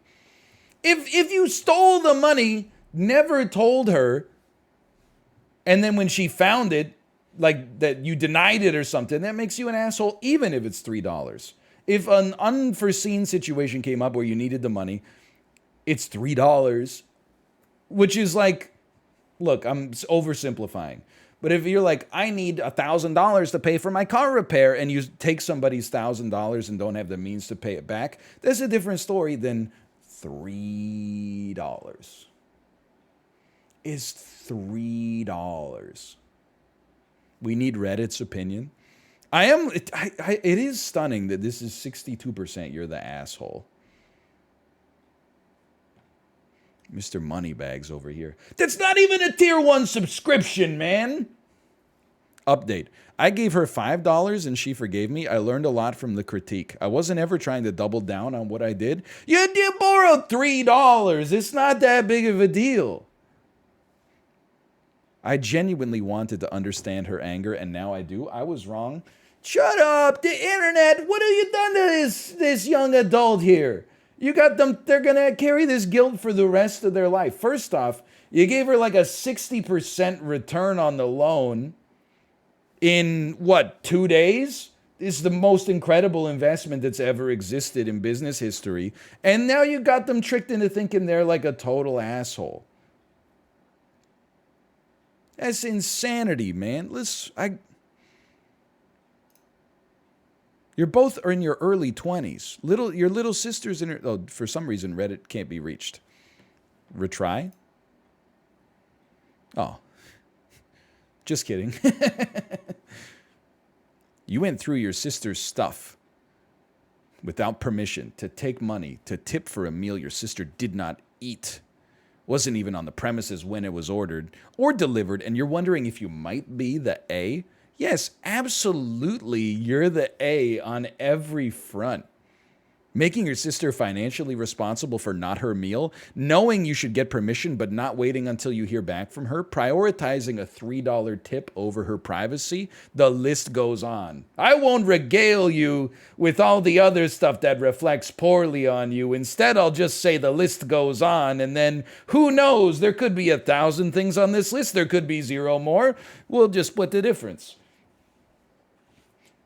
If you stole the money, never told her, and then when she found it, like that you denied it or something, that makes you an asshole, even if it's $3. If an unforeseen situation came up where you needed the money, it's $3, which is like, look, I'm oversimplifying. But if you're like, I need $1,000 to pay for my car repair, and you take somebody's $1,000 and don't have the means to pay it back, that's a different story than $3. Is $3. We need Reddit's opinion. It is stunning that this is 62%. You're the asshole. Mr. Moneybags over here. That's not even a tier 1 subscription, man. Update. I gave her $5 and she forgave me. I learned a lot from the critique. I wasn't ever trying to double down on what I did. You did borrow $3. It's not that big of a deal. I genuinely wanted to understand her anger, and now I do. I was wrong. Shut up! The internet! What have you done to this young adult here? You got them, they're gonna carry this guilt for the rest of their life. First off, you gave her like a 60% return on the loan in, 2 days? This is the most incredible investment that's ever existed in business history. And now you got them tricked into thinking they're like a total asshole. That's insanity, man. You're both in your early 20s. Your little sister's in her... for some reason, Reddit can't be reached. Retry? Oh. Just kidding. You went through your sister's stuff without permission to take money to tip for a meal your sister did not eat. Wasn't even on the premises when it was ordered or delivered, and you're wondering if you might be the A? Yes, absolutely, you're the A on every front. Making your sister financially responsible for not her meal, knowing you should get permission but not waiting until you hear back from her, prioritizing a $3 tip over her privacy, the list goes on. I won't regale you with all the other stuff that reflects poorly on you. Instead, I'll just say the list goes on, and then who knows? There could be 1,000 things on this list. There could be 0 more. We'll just split the difference.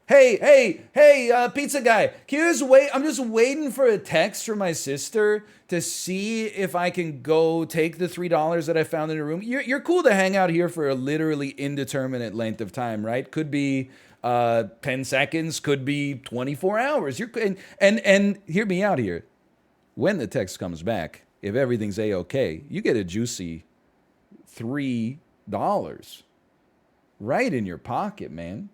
Hey, pizza guy, can you just wait? I'm just waiting for a text from my sister to see if I can go take the $3 that I found in her room. You're cool to hang out here for a literally indeterminate length of time, right? Could be 10 seconds, could be 24 hours. And hear me out here. When the text comes back, if everything's A-okay, you get a juicy $3 right in your pocket, man.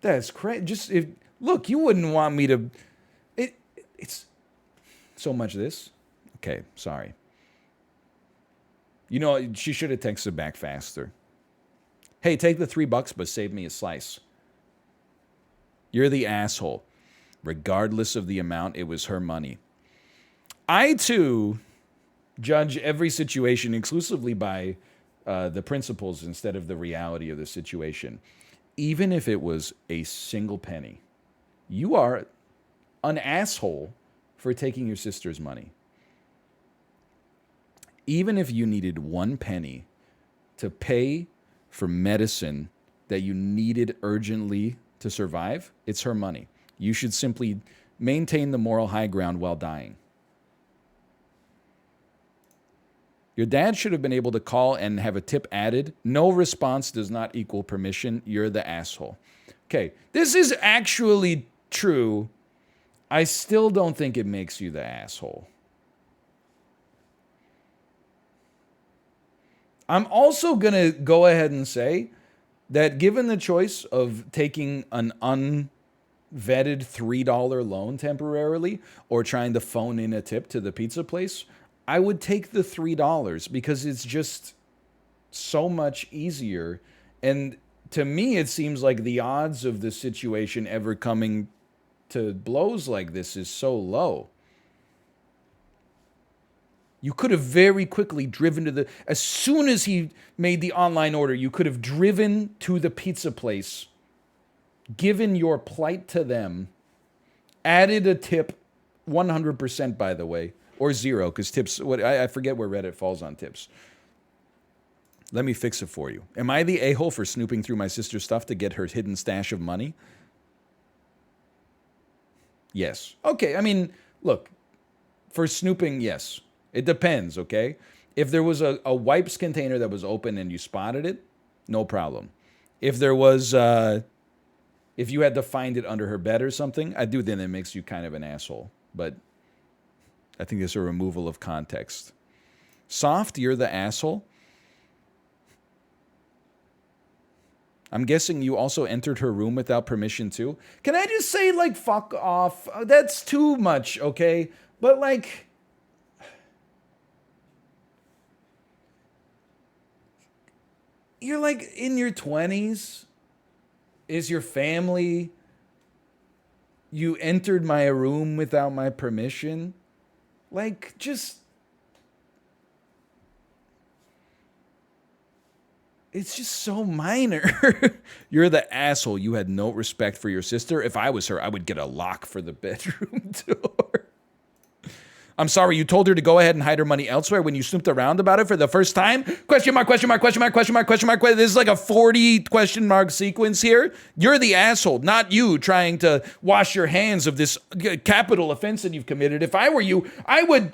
That's crazy. Look, you wouldn't want me to. It's so much of this. Okay, sorry. You know, she should have texted back faster. Hey, take the $3, but save me a slice. You're the asshole. Regardless of the amount, it was her money. I, too, judge every situation exclusively by the principles instead of the reality of the situation. Even if it was a single penny, you are an asshole for taking your sister's money. Even if you needed 1 penny to pay for medicine that you needed urgently to survive, it's her money. You should simply maintain the moral high ground while dying. Your dad should have been able to call and have a tip added. No response does not equal permission. You're the asshole. Okay, this is actually true. I still don't think it makes you the asshole. I'm also going to go ahead and say that given the choice of taking an unvetted $3 loan temporarily or trying to phone in a tip to the pizza place, I would take the $3 because it's just so much easier. And to me, it seems like the odds of the situation ever coming to blows like this is so low. You could have very quickly driven to as soon as he made the online order, you could have driven to the pizza place given your plight to them, added a tip, 100% by the way, or zero, because tips, I forget where Reddit falls on tips. Let me fix it for you. Am I the a-hole for snooping through my sister's stuff to get her hidden stash of money? Yes. Okay, I mean, look, for snooping, yes. It depends, okay? If there was a wipes container that was open and you spotted it, no problem. If there was, if you had to find it under her bed or something, I do think it makes you kind of an asshole. But I think there's a removal of context. Soft, you're the asshole. I'm guessing you also entered her room without permission too. Can I just say, like, fuck off? That's too much, okay? But, like, you're, like, in your 20s. Is your family... You entered my room without my permission? Like, just... It's just so minor. You're the asshole. You had no respect for your sister. If I was her, I would get a lock for the bedroom door. I'm sorry, you told her to go ahead and hide her money elsewhere when you snooped around about it for the first time? Question mark, question mark, question mark, question mark, question mark. This is like a 40 question mark sequence here. You're the asshole, not you trying to wash your hands of this capital offense that you've committed. If I were you, I would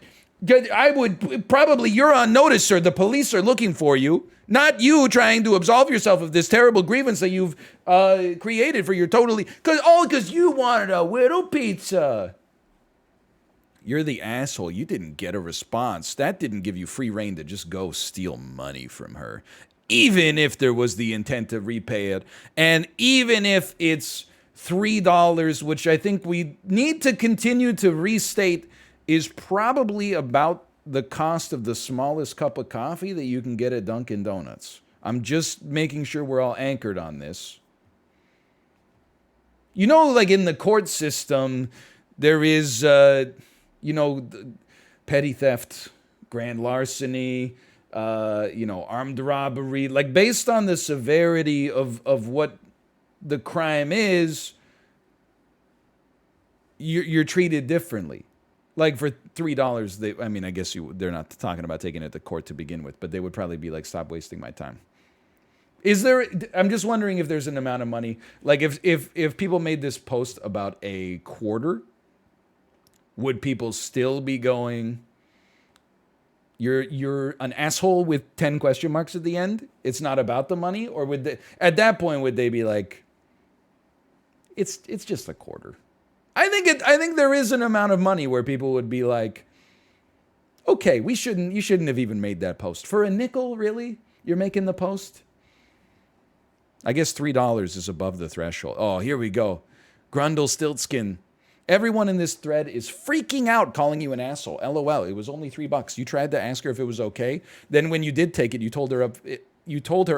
probably, you're on notice, sir. The police are looking for you. Not you trying to absolve yourself of this terrible grievance that you've created for your totally... Because you wanted a widow pizza. You're the asshole. You didn't get a response. That didn't give you free reign to just go steal money from her. Even if there was the intent to repay it. And even if it's $3, which I think we need to continue to restate is probably about the cost of the smallest cup of coffee that you can get at Dunkin' Donuts. I'm just making sure we're all anchored on this. You know, like in the court system, there is, petty theft, grand larceny, armed robbery. Like based on the severity of what the crime is, you're treated differently. Like for $3, I guess they're not talking about taking it to court to begin with, but they would probably be like, stop wasting my time. I'm just wondering if there's an amount of money, like if people made this post about a quarter, would people still be going, you're an asshole with 10 question marks at the end? It's not about the money? Or would they, at that point, would they be like, it's just a quarter? I think there is an amount of money where people would be like, okay, you shouldn't have even made that post. For a nickel, really? You're making the post? I guess $3 is above the threshold. Oh, here we go. Grundle Stiltskin. Everyone in this thread is freaking out calling you an asshole. LOL, it was only $3. You tried to ask her if it was okay. Then when you did take it, you told her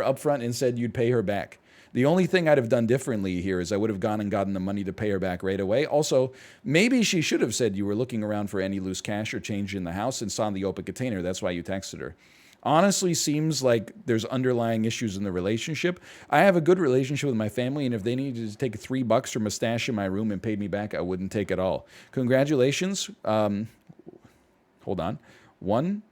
up front and said you'd pay her back. The only thing I'd have done differently here is I would have gone and gotten the money to pay her back right away. Also, maybe she should have said you were looking around for any loose cash or change in the house and saw the open container. That's why you texted her. Honestly, seems like there's underlying issues in the relationship. I have a good relationship with my family, and if they needed to take $3 from a stash in my room and paid me back, I wouldn't take it all. Congratulations. Hold on. 1,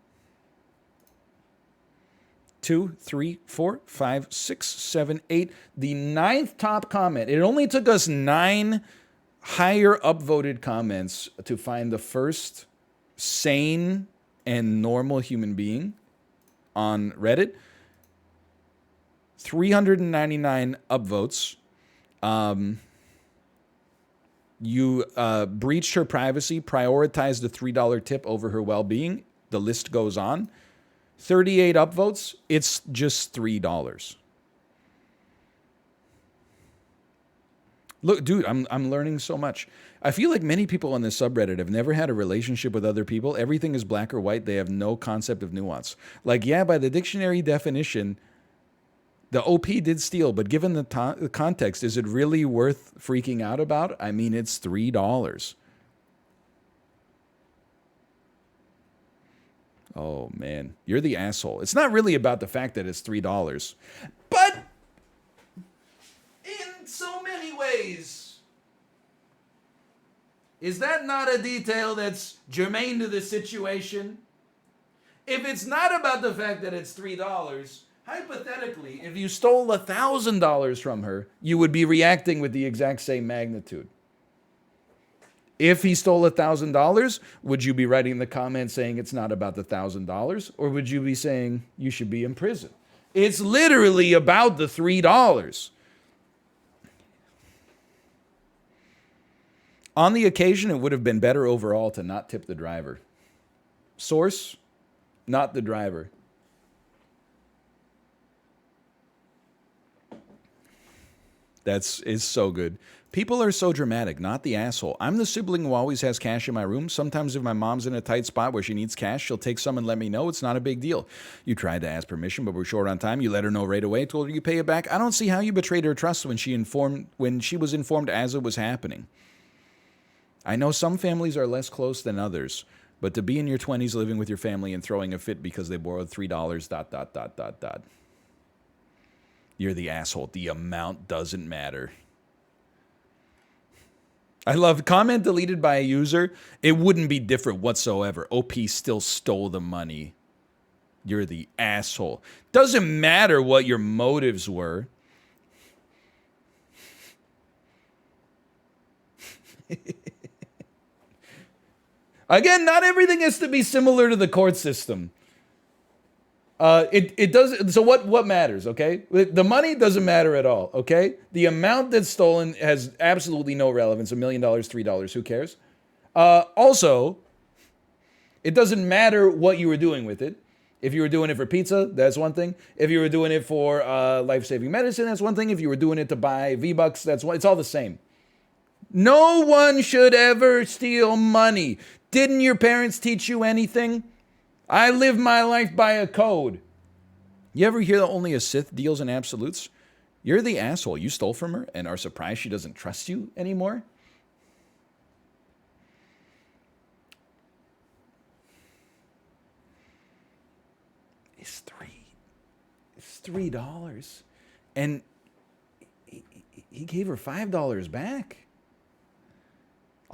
2, 3, 4, 5, 6, 7, 8. The 9th top comment. It only took us 9 higher upvoted comments to find the first sane and normal human being on Reddit. 399 upvotes. You breached her privacy, prioritized the $3 tip over her well-being. The list goes on. 38 upvotes, it's just $3. Look, dude, I'm learning so much. I feel like many people on this subreddit have never had a relationship with other people. Everything is black or white. They have no concept of nuance. Like, yeah, by the dictionary definition, the OP did steal, but given the context, is it really worth freaking out about? I mean, it's $3. Oh, man. You're the asshole. It's not really about the fact that it's $3. But in so many ways, always. Is that not a detail that's germane to the situation? If it's not about the fact that it's $3, hypothetically, if you stole $1,000 from her, you would be reacting with the exact same magnitude. If he stole $1,000, would you be writing the comment saying it's not about the $1,000? Or would you be saying you should be in prison? It's literally about the $3. On the occasion, it would have been better overall to not tip the driver. Source, not the driver. Is so good. People are so dramatic, not the asshole. I'm the sibling who always has cash in my room. Sometimes if my mom's in a tight spot where she needs cash, she'll take some and let me know. It's not a big deal. You tried to ask permission, but we're short on time. You let her know right away, told her you pay it back. I don't see how you betrayed her trust when she was informed as it was happening. I know some families are less close than others, but to be in your 20s living with your family and throwing a fit because they borrowed $3... You're the asshole. The amount doesn't matter. I love comment deleted by a user. It wouldn't be different whatsoever. OP still stole the money. You're the asshole. Doesn't matter what your motives were. Again, not everything has to be similar to the court system. It does. So what matters? Okay, the money doesn't matter at all. Okay, the amount that's stolen has absolutely no relevance. $1 million, $3. Who cares? Also, it doesn't matter what you were doing with it. If you were doing it for pizza, that's one thing. If you were doing it for life-saving medicine, that's one thing. If you were doing it to buy V-Bucks, that's one. It's all the same. No one should ever steal money. Didn't your parents teach you anything? I live my life by a code. You ever hear that only a Sith deals in absolutes? You're the asshole. You stole from her and are surprised she doesn't trust you anymore? It's $3. And he gave her $5 back.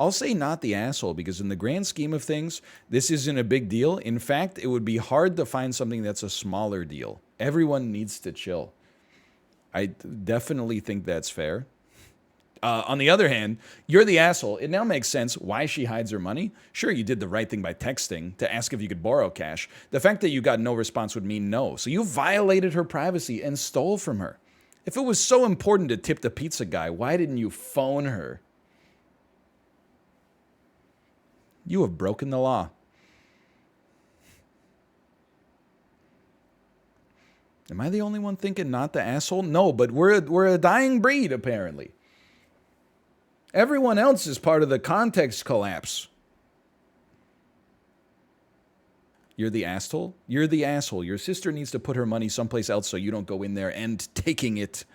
I'll say not the asshole because in the grand scheme of things, this isn't a big deal. In fact, it would be hard to find something that's a smaller deal. Everyone needs to chill. I definitely think that's fair. On the other hand, you're the asshole. It now makes sense why she hides her money. Sure, you did the right thing by texting to ask if you could borrow cash. The fact that you got no response would mean no. So you violated her privacy and stole from her. If it was so important to tip the pizza guy, why didn't you phone her? You have broken the law. Am I the only one thinking not the asshole? No, but we're a dying breed, apparently. Everyone else is part of the context collapse. You're the asshole? You're the asshole. Your sister needs to put her money someplace else so you don't go in there and taking it.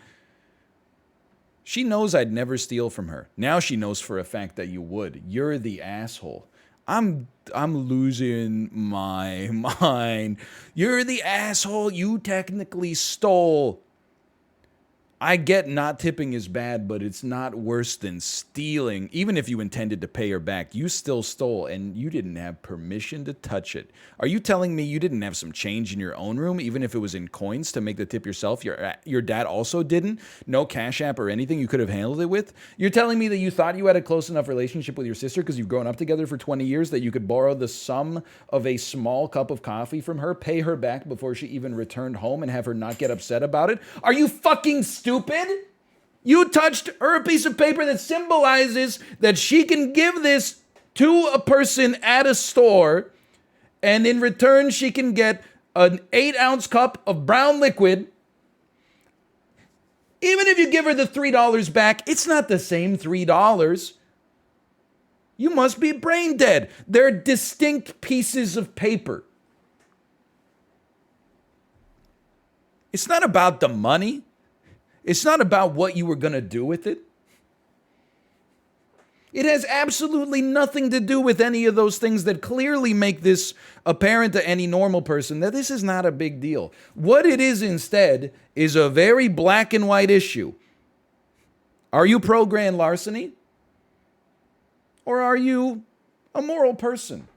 She knows I'd never steal from her. Now she knows for a fact that you would. You're the asshole. I'm losing my mind. You're the asshole. You technically stole. I get not tipping is bad, but it's not worse than stealing. Even if you intended to pay her back, you still stole and you didn't have permission to touch it. Are you telling me you didn't have some change in your own room, even if it was in coins to make the tip yourself? Your dad also didn't? No Cash App or anything you could have handled it with? You're telling me that you thought you had a close enough relationship with your sister because you've grown up together for 20 years that you could borrow the sum of a small cup of coffee from her, pay her back before she even returned home and have her not get upset about it? Are you fucking stupid? You touched her piece of paper that symbolizes that she can give this to a person at a store, and in return she can get an 8-ounce cup of brown liquid. Even if you give her the $3 back, it's not the same $3. You must be brain dead. They're distinct pieces of paper. It's not about the money. It's not about what you were going to do with it. It has absolutely nothing to do with any of those things that clearly make this apparent to any normal person that this is not a big deal. What it is instead is a very black and white issue. Are you pro grand larceny? Or are you a moral person?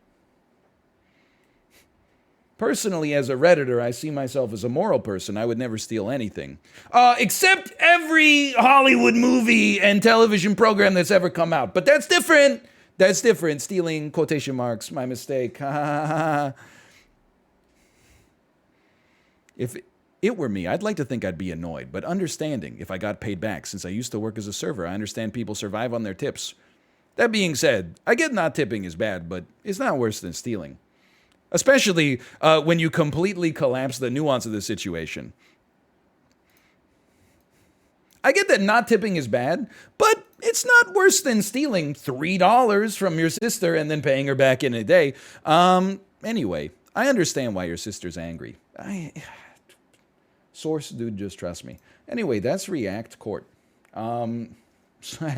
Personally, as a Redditor, I see myself as a moral person. I would never steal anything. Except every Hollywood movie and television program that's ever come out. But that's different. That's different. Stealing, quotation marks, my mistake. If it were me, I'd like to think I'd be annoyed, but understanding if I got paid back. Since I used to work as a server, I understand people survive on their tips. That being said, I get not tipping is bad, but it's not worse than stealing. Especially when you completely collapse the nuance of the situation. I get that not tipping is bad, but it's not worse than stealing $3 from your sister and then paying her back in a day. Anyway, I understand why your sister's angry. Source, dude, just trust me. Anyway, that's React Court.